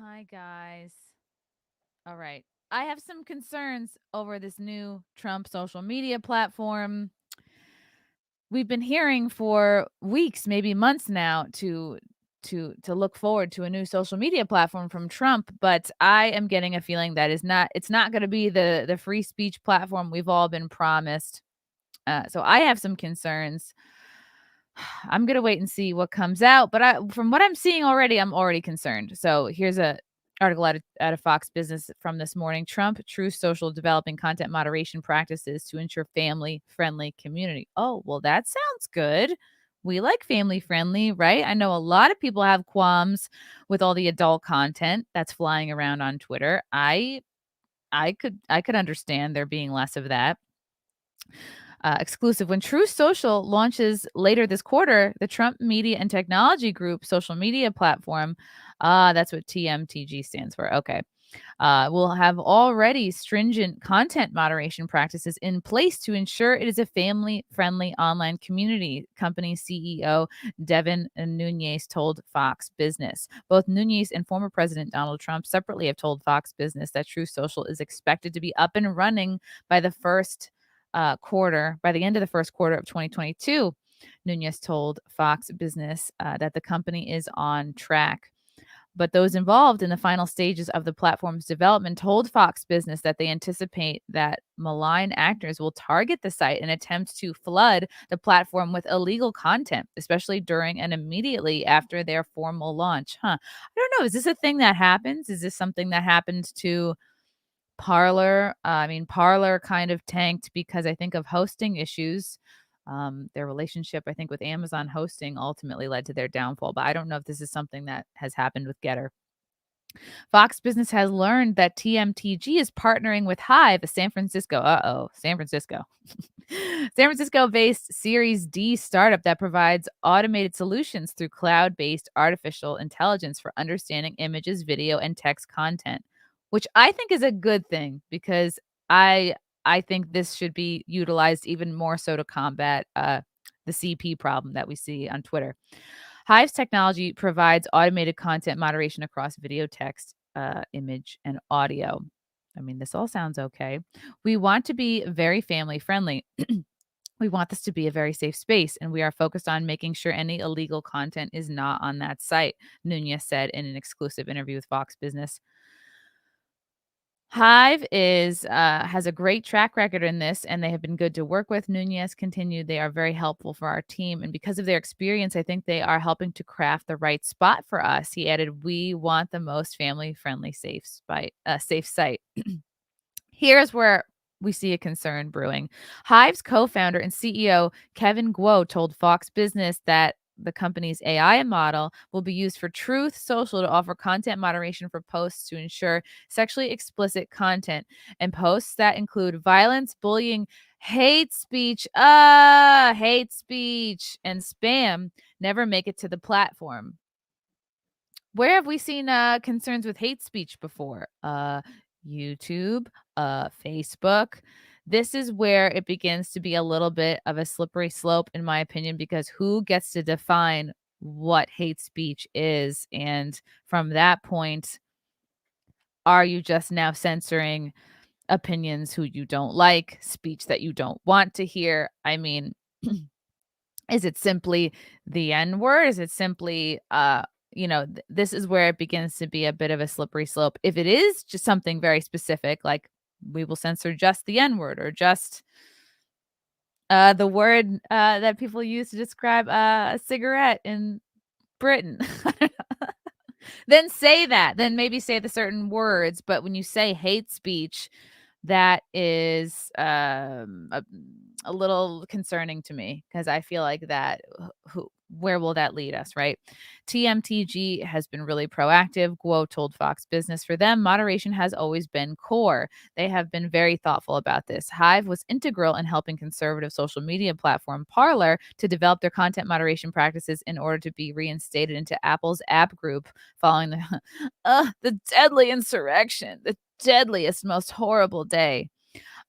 Hi, guys. All right. I have some concerns over this new Trump social media platform. We've been hearing for weeks, maybe months now, to look forward to a new social media platform from Trump, but I am getting a feeling that it's not going to be the free speech platform we've all been promised. So I have some concerns. I'm gonna wait and see what comes out, but from what I'm seeing already, I'm already concerned. So here's a article out of Fox Business from this morning. Trump, true social developing content moderation practices to ensure family friendly community. Oh, well, that sounds good. We like family friendly, right? I know a lot of people have qualms with all the adult content that's flying around on Twitter. I could understand there being less of that. Exclusive. When True Social launches later this quarter, the Trump Media and Technology Group social media platform, that's what TMTG stands for. Okay. Will have already stringent content moderation practices in place to ensure it is a family friendly online community, company CEO Devin Nunes told Fox Business. Both Nunes and former President Donald Trump separately have told Fox Business that True Social is expected to be up and running by the by the end of the first quarter of 2022. Nunes told Fox Business that the company is on track. But those involved in the final stages of the platform's development told Fox Business that they anticipate that malign actors will target the site and attempt to flood the platform with illegal content, especially during and immediately after their formal launch. I don't know. Is this a thing that happens? Is this something that happened to Parler? I mean, Parler kind of tanked because I think of hosting issues. Their relationship, I think, with Amazon hosting ultimately led to their downfall. But I don't know if this is something that has happened with Gettr. Fox Business has learned that TMTG is partnering with Hive, a San Francisco. San Francisco-based Series D startup that provides automated solutions through cloud-based artificial intelligence for understanding images, video, and text content, which I think is a good thing because I I think this should be utilized even more so to combat the CP problem that we see on Twitter. Hive's technology provides automated content moderation across video, text, image, and audio. I mean, this all sounds okay. We want to be very family friendly. We want this to be a very safe space, and we are focused on making sure any illegal content is not on that site, Nunes said in an exclusive interview with Fox Business. Hive has a great track record in this, and they have been good to work with. Nunes continued, they are very helpful for our team, and because of their experience, I think they are helping to craft the right spot for us. He added, "We want the most family-friendly safe site." Here's where we see a concern brewing. Hive's co-founder and CEO Kevin Guo told Fox Business that the company's AI model will be used for Truth Social to offer content moderation for posts to ensure sexually explicit content and posts that include violence, bullying, hate speech, and spam never make it to the platform. Where have we seen concerns with hate speech before? YouTube, Facebook. This is where it begins to be a little bit of a slippery slope, in my opinion, because who gets to define what hate speech is? And from that point, are you just now censoring opinions who you don't like, speech that you don't want to hear? I mean, is it simply the N word? Is it simply, this is where it begins to be a bit of a slippery slope. If it is just something very specific, like we will censor just the N word or just the word that people use to describe a cigarette in Britain. Then say that. Then maybe say the certain words. But when you say hate speech, that is a little concerning to me because I feel like that where will that lead us, right? TMTG has been really proactive. Guo told Fox Business for them, moderation has always been core. They have been very thoughtful about this. Hive was integral in helping conservative social media platform Parler to develop their content moderation practices in order to be reinstated into Apple's app group following the deadly insurrection, the deadliest, most horrible day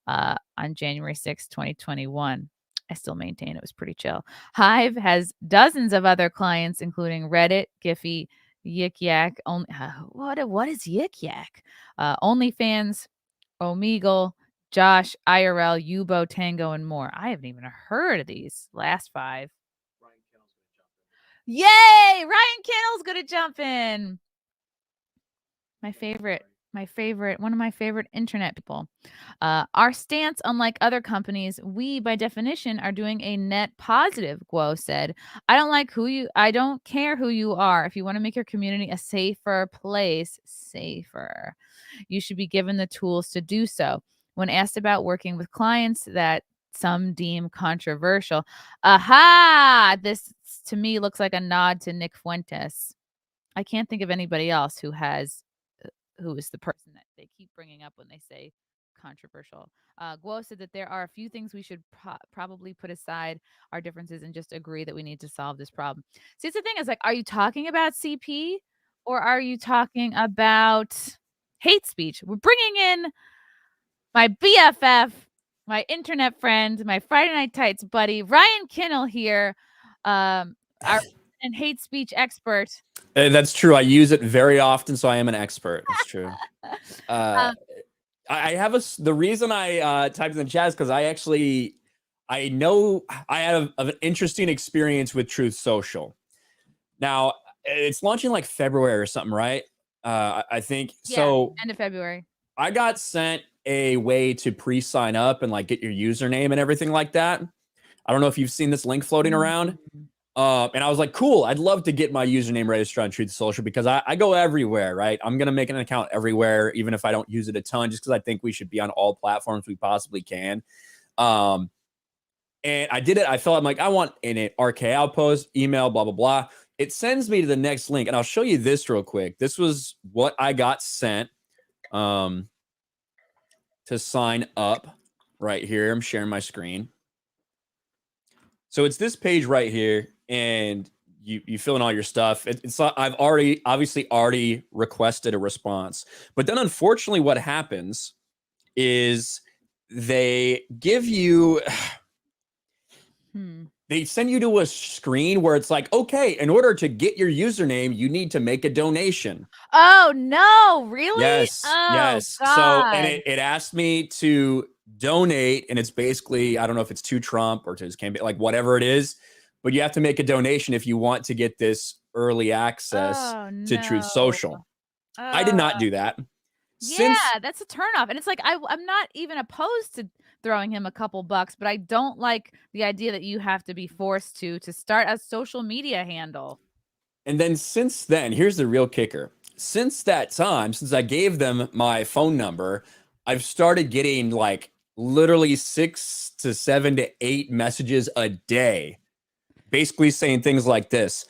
on January 6th, 2021. I still maintain it was pretty chill. Hive has dozens of other clients, including Reddit, Giphy, Yik Yak. What is Yik Yak? OnlyFans, Omegle, Josh, IRL, Yubo, Tango, and more. I haven't even heard of these last 5. Yay! Ryan Kinel's gonna jump in. My favorite, one of my favorite internet people. Our stance, unlike other companies, we by definition are doing a net positive, Guo said. I don't care who you are. If you want to make your community a safer place, you should be given the tools to do so. When asked about working with clients that some deem controversial, this to me looks like a nod to Nick Fuentes. I can't think of anybody else who is the person that they keep bringing up when they say controversial. Guo said that there are a few things we should probably put aside our differences and just agree that we need to solve this problem. See, it's the thing is like, are you talking about CP or are you talking about hate speech? We're bringing in my BFF, my internet friend, my Friday Night Tights buddy, Ryan Kinel here, our and hate speech expert. That's true. I use it very often, so I am an expert. That's true. I have the reason I typed in the chat is because I know I had an interesting experience with Truth Social. Now it's launching like February or something, right? I think so. End of February. I got sent a way to pre-sign up and like get your username and everything like that. I don't know if you've seen this link floating around. And I was like, cool, I'd love to get my username registered on Truth Social because I go everywhere, right? I'm going to make an account everywhere, even if I don't use it a ton, just because I think we should be on all platforms we possibly can. And I did it. I felt like I want an RK outpost, email, blah, blah, blah. It sends me to the next link. And I'll show you this real quick. This was what I got sent to sign up right here. I'm sharing my screen. So it's this page right here, and you fill in all your stuff. I've already requested a response, but then unfortunately, what happens is they give you, they send you to a screen where it's like, okay, in order to get your username, you need to make a donation. Oh no, really? Yes, yes. God. So, and it asked me to donate, and it's basically, I don't know if it's to Trump or to his campaign, like whatever it is, but you have to make a donation if you want to get this early access to Truth Social. I did not do that. That's a turnoff. And it's like, I'm not even opposed to throwing him a couple bucks, but I don't like the idea that you have to be forced to start a social media handle. And then since then, here's the real kicker. Since that time, since I gave them my phone number, I've started getting like literally 6 to 7 to 8 messages a day, basically saying things like this.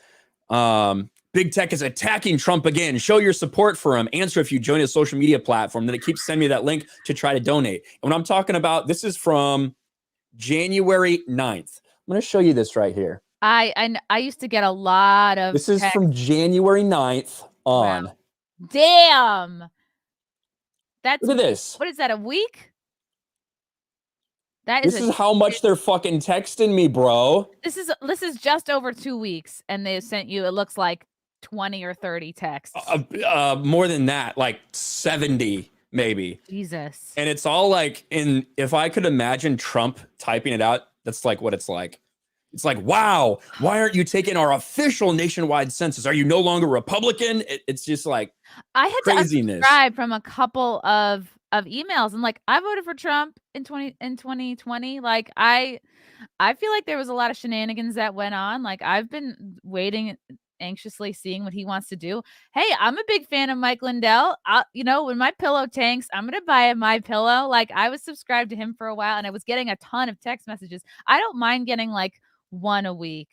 Big Tech is attacking Trump again. Show your support for him. Answer if you join a social media platform. Then it keeps sending me that link to try to donate. And when I'm talking about, this is from January 9th. I'm going to show you this right here. I used to get a lot of This is from January 9th on. Wow. Damn. Look at this. What is that, a week? This is how much they're fucking texting me, bro. This is just over 2 weeks, and they sent you, it looks like 20 or 30 texts. More than that, like 70 maybe. Jesus. And it's all like, if I could imagine Trump typing it out, that's like what it's like. It's like, wow, why aren't you taking our official nationwide census? Are you no longer Republican? It's just like I had craziness. to unsubscribe from a couple of emails. And like, I voted for Trump in 2020. Like, I feel like there was a lot of shenanigans that went on. Like, I've been waiting anxiously seeing what he wants to do. Hey, I'm a big fan of Mike Lindell. When my pillow tanks, I'm gonna buy a My Pillow. Like, I was subscribed to him for a while, and I was getting a ton of text messages. I don't mind getting like one a week,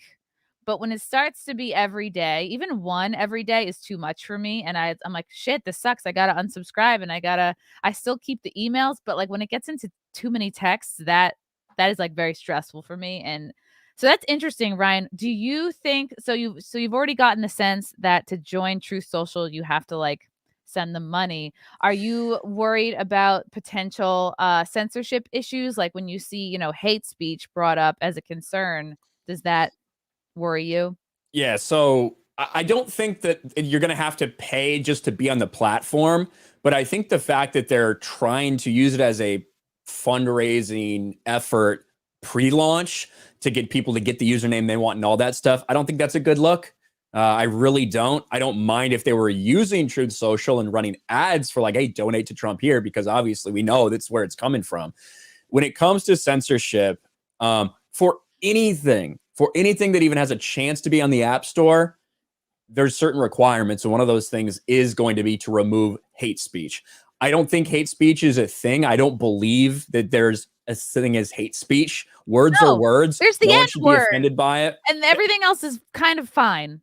but when it starts to be every day, even one every day is too much for me. And I'm like, shit, this sucks. I gotta unsubscribe, and I still keep the emails, but like when it gets into too many texts, that is like very stressful for me. And so that's interesting, Ryan. Do you think so? You've already gotten the sense that to join Truth Social, you have to like send them money. Are you worried about potential censorship issues, like when you see hate speech brought up as a concern? Does that worry you? Yeah. So I don't think that you're going to have to pay just to be on the platform, but I think the fact that they're trying to use it as a fundraising effort pre-launch to get people to get the username they want and all that stuff, I don't think that's a good look. I really don't. I don't mind if they were using Truth Social and running ads for like, hey, donate to Trump here, because obviously we know that's where it's coming from. When it comes to censorship, for anything that even has a chance to be on the App Store, there's certain requirements. And one of those things is going to be to remove hate speech. I don't think hate speech is a thing. I don't believe that there's a thing as hate speech. Words are words. There's the no one should be offended by it. And everything else is kind of fine,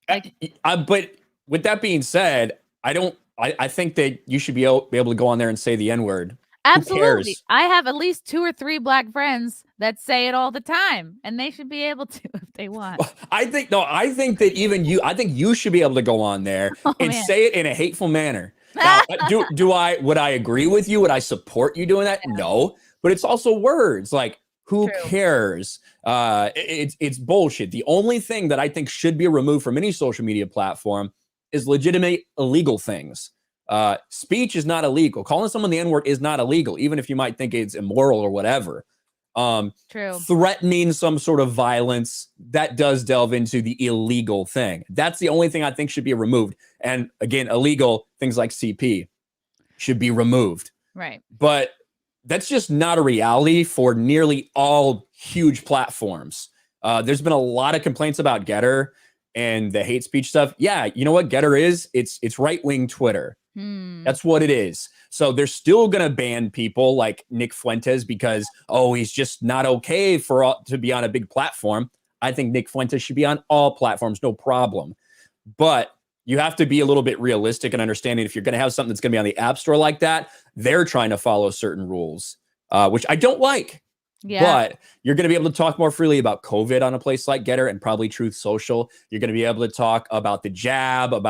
Like, but with that being said, I think that you should be able to go on there and say the N-word. Absolutely. I have at least 2 or 3 black friends that say it all the time, and they should be able to if they want. I think that even you, I think you should be able to go on there and say it in a hateful manner. Now, would I agree with you? Would I support you doing that? Yeah. No, but it's also words. Like, who cares? It's bullshit. The only thing that I think should be removed from any social media platform is legitimate illegal things. Speech is not illegal. Calling someone the N-word is not illegal, even if you might think it's immoral or whatever. Threatening some sort of violence, that does delve into the illegal thing. That's the only thing I think should be removed. And again, illegal things like CP should be removed. Right. But that's just not a reality for nearly all huge platforms. There's been a lot of complaints about Gettr and the hate speech stuff. Yeah, you know what Gettr is? It's right-wing Twitter. That's what it is. So they're still going to ban people like Nick Fuentes because, he's just not okay to be on a big platform. I think Nick Fuentes should be on all platforms, no problem. But you have to be a little bit realistic and understanding if you're going to have something that's going to be on the App Store like that, they're trying to follow certain rules, which I don't like. Yeah. But you're going to be able to talk more freely about COVID on a place like Gettr and probably Truth Social. You're going to be able to talk about the jab, I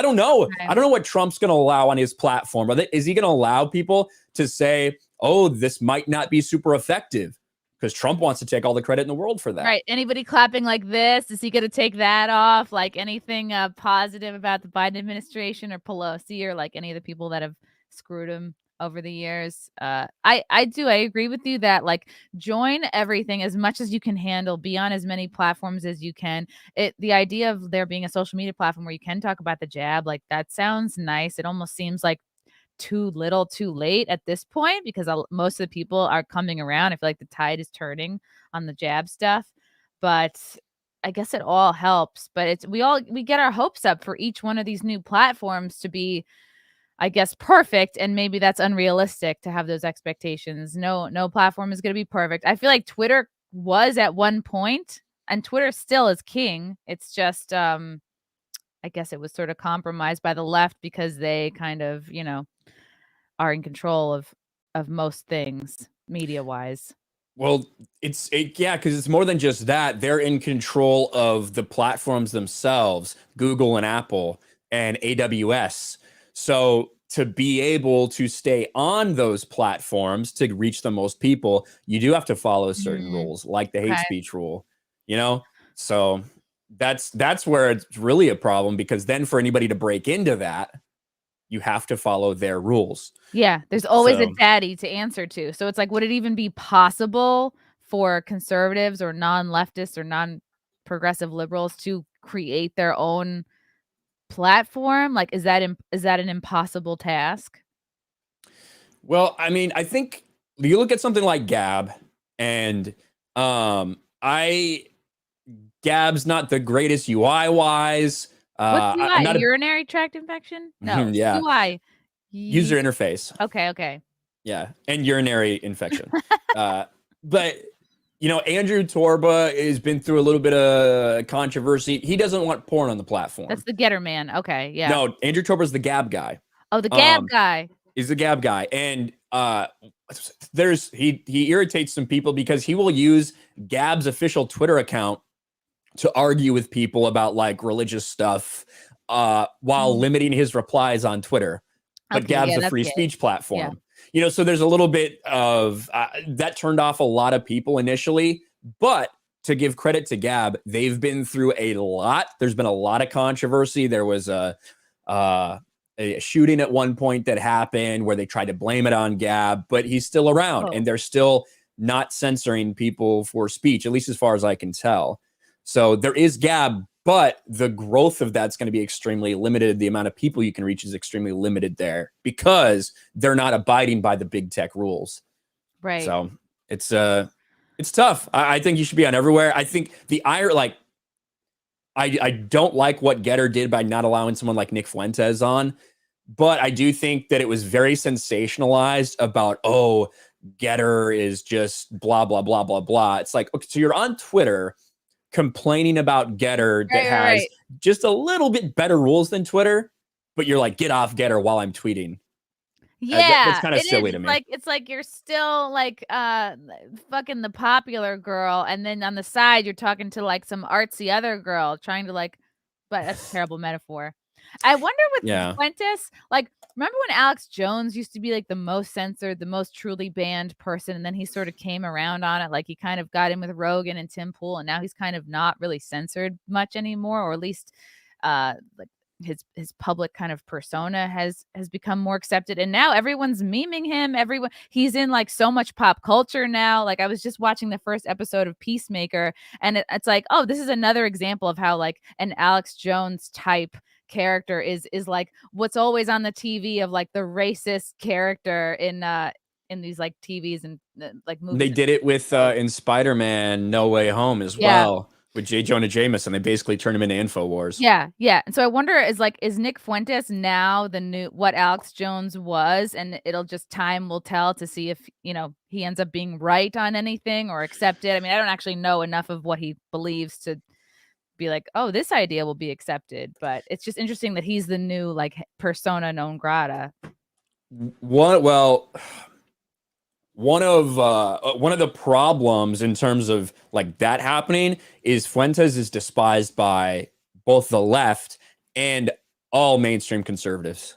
don't know. Okay. I don't know what Trump's going to allow on his platform. Is he going to allow people to say, this might not be super effective? Because Trump wants to take all the credit in the world for that. Right. Anybody clapping like this, is he going to take that off? Like anything positive about the Biden administration or Pelosi or like any of the people that have screwed him over the years? I agree with you that like join everything as much as you can handle, be on as many platforms as you can. The idea of there being a social media platform where you can talk about the jab, like that sounds nice. It almost seems like too little too late at this point because most of the people are coming around. I feel like the tide is turning on the jab stuff, but I guess it all helps. But we get our hopes up for each one of these new platforms to be, I guess, perfect, and maybe that's unrealistic to have those expectations. No platform is going to be perfect. I feel like Twitter was at one point, and Twitter still is king. It's just, I guess it was sort of compromised by the left because they kind of, are in control of most things media-wise. Well, because it's more than just that. They're in control of the platforms themselves, Google and Apple and AWS. So to be able to stay on those platforms to reach the most people, you do have to follow certain rules, like the hate speech rule, So that's where it's really a problem, because then for anybody to break into that, you have to follow their rules. Yeah, there's always a daddy to answer to. So it's like, would it even be possible for conservatives or non-leftists or non-progressive liberals to create their own platform? Like, is that an impossible task? Well, I mean, I think you look at something like Gab, and Gab's not the greatest UI wise. What's UI? Urinary tract infection? No. Yeah. UI. User interface. Okay. Yeah, and urinary infection. But Andrew Torba has been through a little bit of controversy. He doesn't want porn on the platform. That's the Gettr man. Okay, yeah. No, Andrew Torba's the Gab guy. Oh, the Gab guy. He's the Gab guy, and he irritates some people because he will use Gab's official Twitter account to argue with people about like religious stuff while limiting his replies on Twitter. But Gab's a free speech platform. Yeah. So there's a little bit of that turned off a lot of people initially. But to give credit to Gab, they've been through a lot. There's been a lot of controversy. There was a shooting at one point that happened where they tried to blame it on Gab, but he's still around and they're still not censoring people for speech, at least as far as I can tell. So there is Gab, but the growth of that's going to be extremely limited. The amount of people you can reach is extremely limited there because they're not abiding by the big tech rules. Right. So it's tough. I think you should be on everywhere. I think I don't like what Gettr did by not allowing someone like Nick Fuentes on, but I do think that it was very sensationalized about, oh, Gettr is just blah, blah, blah, blah, blah. It's like, okay, so you're on Twitter complaining about Gettr that has just a little bit better rules than Twitter, but you're like, get off Gettr while I'm tweeting. Yeah, that's kind of silly to me. It's like you're still like fucking the popular girl, and then on the side you're talking to like some artsy other girl, trying to like. But that's a terrible metaphor. I wonder with Fuentes, like, remember when Alex Jones used to be like the most censored, the most truly banned person, and then he sort of came around on it, like he kind of got in with Rogan and Tim Pool, and now he's kind of not really censored much anymore, or at least like his public kind of persona has become more accepted, and now everyone's memeing him. He's in like so much pop culture now. Like I was just watching the first episode of Peacemaker, and it's like, oh, this is another example of how like an Alex Jones type character is like what's always on the TV of like the racist character in these like TVs and like movies. They did it with in Spider-Man No Way Home as well. With J. Jonah Jameson, they basically turned him into InfoWars. Yeah. And so I wonder is Nick Fuentes now the new what Alex Jones was, and it'll just time will tell to see if he ends up being right on anything or accepted. I mean, I don't actually know enough of what he believes to be like, oh, this idea will be accepted, but it's just interesting that he's the new like persona non grata. One of the problems in terms of like that happening is Fuentes is despised by both the left and all mainstream conservatives.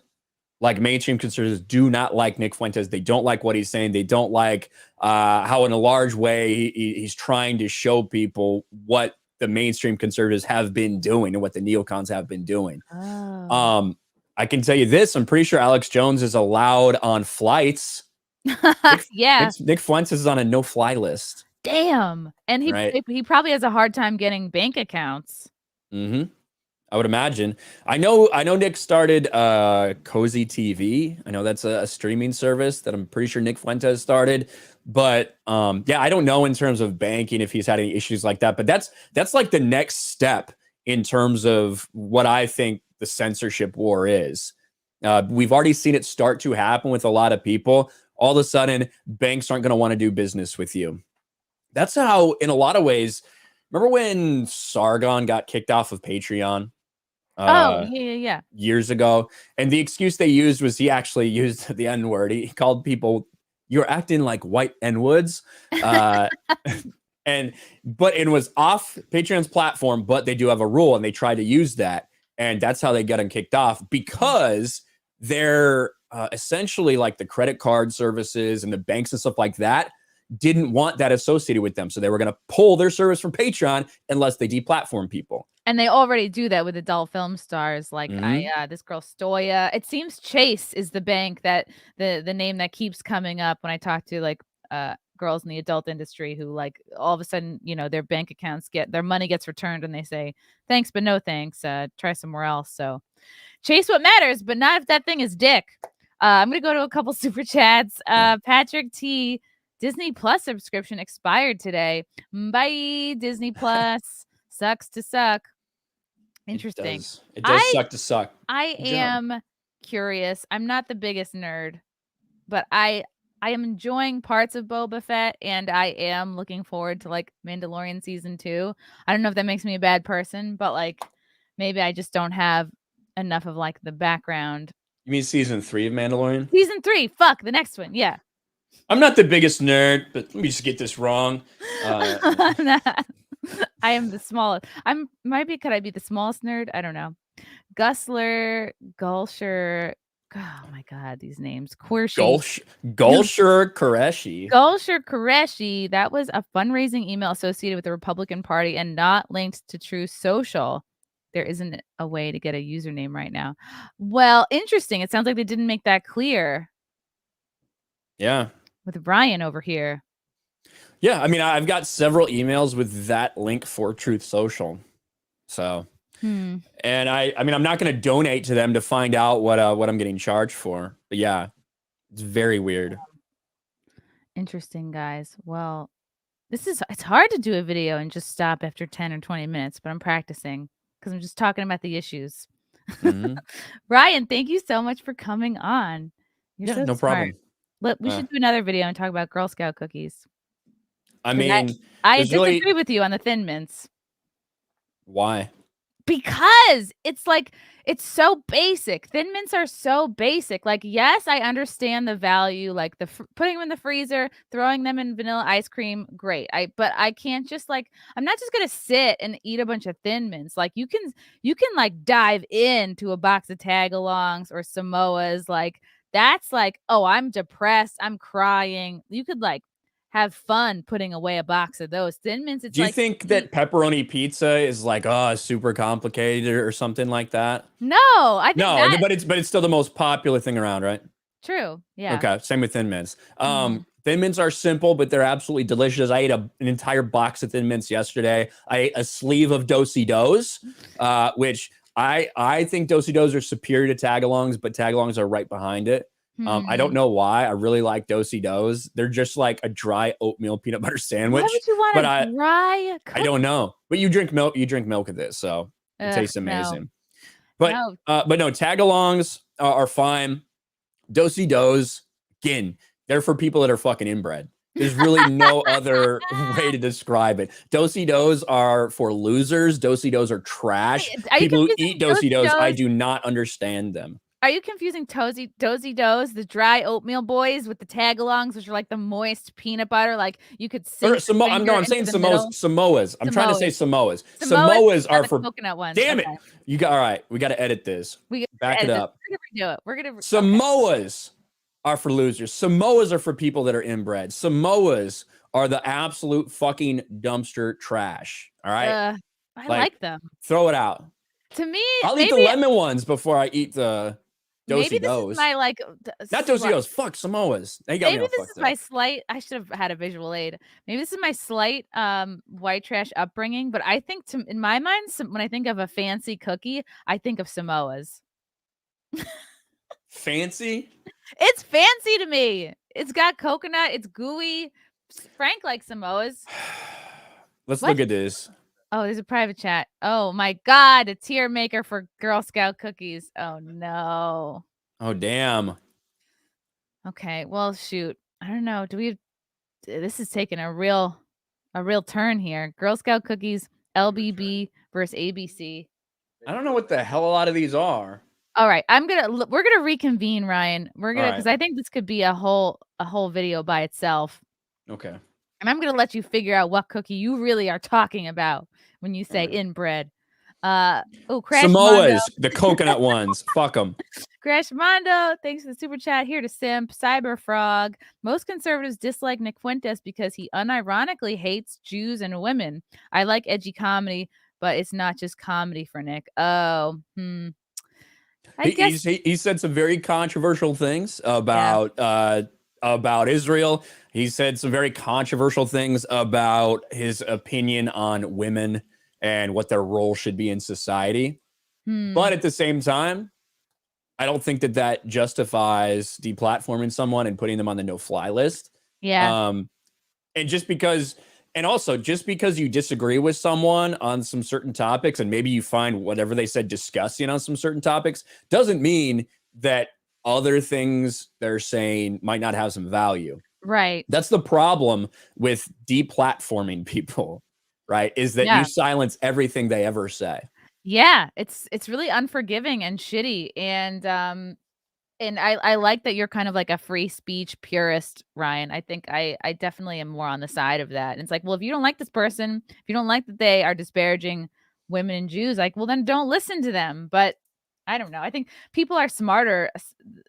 Like mainstream conservatives do not like Nick Fuentes. They don't like what he's saying. They don't like how in a large way he's trying to show people what the mainstream conservatives have been doing and what the neocons have been doing. Oh. I can tell you this. I'm pretty sure Alex Jones is allowed on flights. Nick Fuentes is on a no-fly list. Damn. And he probably has a hard time getting bank accounts. I would imagine. I know Nick started Cozy TV. I know that's a streaming service that I'm pretty sure Nick Fuentes started. But I don't know in terms of banking if he's had any issues like that. But that's like the next step in terms of what I think the censorship war is. We've already seen it start to happen with a lot of people. All of a sudden, banks aren't going to want to do business with you. That's how, in a lot of ways, remember when Sargon got kicked off of Patreon? Years ago. And the excuse they used was he actually used the N-word. He called people, you're acting like white N-woods. But it was off Patreon's platform, but they do have a rule and they try to use that. And that's how they get him kicked off because they're essentially like the credit card services and the banks and stuff like that didn't want that associated with them. So they were going to pull their service from Patreon unless they deplatform people. And they already do that with adult film stars. Like this girl Stoya. It seems Chase is the bank that the name that keeps coming up when I talk to like girls in the adult industry who like all of a sudden, their bank accounts their money gets returned and they say, thanks, but no thanks. Try somewhere else. So Chase what matters, but not if that thing is dick. I'm going to go to a couple super chats. Patrick T, Disney Plus subscription expired today. Bye, Disney Plus. Sucks to suck. Interesting. It does suck to suck. I am curious. I'm not the biggest nerd, but I am enjoying parts of Boba Fett, and I am looking forward to like Mandalorian season 2. I don't know if that makes me a bad person, but like maybe I just don't have enough of like the background. You mean season 3 of Mandalorian? Season 3. Fuck, the next one. Yeah. I'm not the biggest nerd, but let me just get this wrong. I am the smallest. Could I be the smallest nerd? I don't know. Gusler, Gulsher, Oh my God, these names. Quirshi. Gulsher Qureshi. Gulsher Qureshi. That was a fundraising email associated with the Republican Party and not linked to True Social. There isn't a way to get a username right now. Well, interesting. It sounds like they didn't make that clear. Yeah. With Brian over here. Yeah, I mean, I've got several emails with that link for Truth Social. So, and I mean, I'm not going to donate to them to find out what I'm getting charged for. But yeah, it's very weird. Interesting, guys. Well, it's hard to do a video and just stop after 10 or 20 minutes, but I'm practicing because I'm just talking about the issues. Ryan, thank you so much for coming on. You're so no smart. problem. Look, we should do another video and talk about Girl Scout cookies. I mean, I disagree with you on the Thin Mints. Why? Because it's like, it's so basic. Thin Mints are so basic. Like, yes, I understand the value, like putting them in the freezer, throwing them in vanilla ice cream, great. But I can't just like, I'm not just gonna sit and eat a bunch of Thin Mints. Like you can like dive into a box of Tagalongs or Samoas. Like that's like, oh, I'm depressed, I'm crying. You could like have fun putting away a box of those Thin Mints. It's Do you think that pepperoni pizza is like super complicated or something like that? No, I think but it's still the most popular thing around, right? True. Yeah. Okay. Same with Thin Mints. Thin Mints are simple, but they're absolutely delicious. I ate an entire box of Thin Mints yesterday. I ate a sleeve of Do-si-dos, which I think Do-si-dos are superior to Tagalongs, but Tagalongs are right behind it. I don't know why. I really like Do-si-dos. They're just like a dry oatmeal peanut butter sandwich. Why would you want a dry cookie? I don't know. But you drink milk. You drink milk of this, so it tastes amazing. No. But no, Tagalongs are fine. Do-si-dos, again, they're for people that are fucking inbred. There's really no other way to describe it. Do-si-dos are for losers. Do-si-dos are trash. People who eat Do-si-dos, I do not understand them. Are you confusing Do-si-dos, the dry oatmeal boys, with the Tagalongs, which are like the moist peanut butter? Like you could see. I'm saying Samoas. I'm trying to say Samoas. Samoas are for coconut ones. Damn it! All right. We got to edit this. Back it up. We're gonna redo it. We're gonna. Samoas are for losers. Samoas are for people that are inbred. Samoas are the absolute fucking dumpster trash. All right. I like them. Throw it out. To me, I'll eat the lemon ones before I eat the Do-si-dos. Maybe this is my like not Do-si-dos. Fuck Samoas. Maybe this is my slight. I should have had a visual aid. Maybe this is my slight white trash upbringing. But I think in my mind, when I think of a fancy cookie, I think of Samoas. Fancy? It's fancy to me. It's got coconut. It's gooey. Frank likes Samoas. Let's look at this. Oh, there's a private chat. Oh my God, a tier maker for Girl Scout cookies. Oh no. Oh damn. Okay, well shoot. I don't know. This is taking a real turn here. Girl Scout cookies, LBB versus ABC. I don't know what the hell a lot of these are. All right, we're gonna reconvene, Ryan. Because I think this could be a whole video by itself. Okay. And I'm gonna let you figure out what cookie you really are talking about when you say inbred. Crash Samoas, Mondo. the coconut ones. Fuck them. Crash Mondo, thanks for the super chat. Here to simp. Cyber Frog. Most conservatives dislike Nick Fuentes because he unironically hates Jews and women. I like edgy comedy, but it's not just comedy for Nick. Oh, He said some very controversial things about Israel. He said some very controversial things about his opinion on women and what their role should be in society. But at the same time, I don't think that justifies deplatforming someone and putting them on the no-fly list. Yeah. And just because you disagree with someone on some certain topics and maybe you find whatever they said disgusting on some certain topics doesn't mean that other things they're saying might not have some value. Right. That's the problem with deplatforming people, right? Is that you silence everything they ever say. Yeah, it's really unforgiving and shitty. And I like that you're kind of like a free speech purist, Ryan. I think I definitely am more on the side of that. And it's like, well, if you don't like this person, if you don't like that they are disparaging women and Jews, like, well, then don't listen to them. But I don't know. I think people are smarter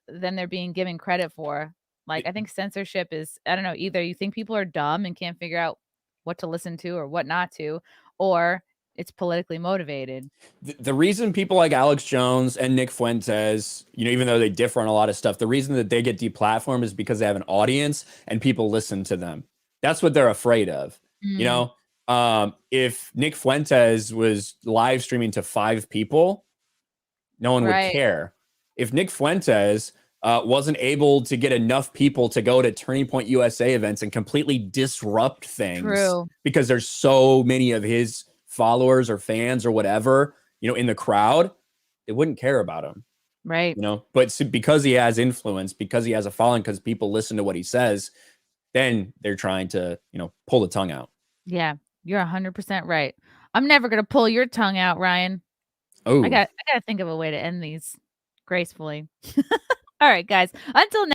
than they're being given credit for. Like, I think censorship is, I don't know, either you think people are dumb and can't figure out what to listen to or what not to, or it's politically motivated. The reason people like Alex Jones and Nick Fuentes, even though they differ on a lot of stuff, the reason that they get deplatformed is because they have an audience and people listen to them. That's what they're afraid of. If Nick Fuentes was live streaming to 5 people, no one would care. If Nick Fuentes wasn't able to get enough people to go to Turning Point USA events and completely disrupt things because there's so many of his followers or fans or whatever, in the crowd, they wouldn't care about him. Right. But because he has influence, because he has a following, because people listen to what he says, then they're trying to, pull the tongue out. Yeah, you're 100% right. I'm never going to pull your tongue out, Ryan. Oh, I got to think of a way to end these gracefully. All right, guys. Until next